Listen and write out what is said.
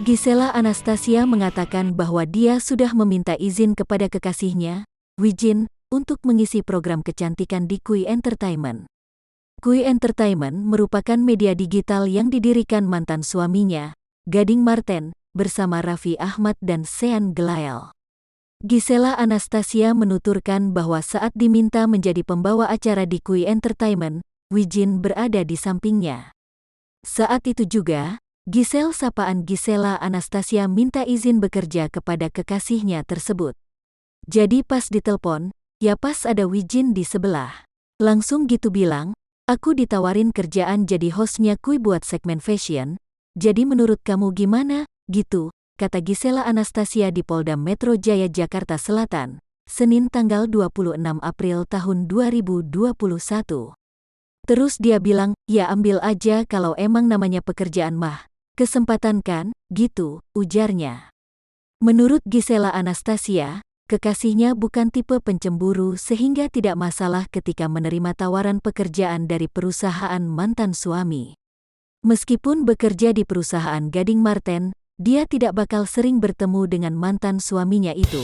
Gisela Anastasia mengatakan bahwa dia sudah meminta izin kepada kekasihnya, Wijin, untuk mengisi program kecantikan di Kui Entertainment. Kui Entertainment merupakan media digital yang didirikan mantan suaminya, Gading Marten, bersama Raffi Ahmad dan Sean Gelael. Gisela Anastasia menuturkan bahwa saat diminta menjadi pembawa acara di Kui Entertainment, Wijin berada di sampingnya. Saat itu juga, sapaan Gisela Anastasia minta izin bekerja kepada kekasihnya tersebut. Jadi pas ditelepon, ya pas ada Wijin di sebelah. Langsung gitu bilang, aku ditawarin kerjaan jadi hostnya Kui buat segmen fashion, jadi menurut kamu gimana? Gitu, kata Gisela Anastasia di Polda Metro Jaya Jakarta Selatan, Senin tanggal 26 April tahun 2021. Terus dia bilang, ya ambil aja kalau emang namanya pekerjaan mah. Kesempatan kan, gitu, ujarnya. Menurut Gisela Anastasia, kekasihnya bukan tipe pencemburu sehingga tidak masalah ketika menerima tawaran pekerjaan dari perusahaan mantan suami. Meskipun bekerja di perusahaan Gading Marten, dia tidak bakal sering bertemu dengan mantan suaminya itu.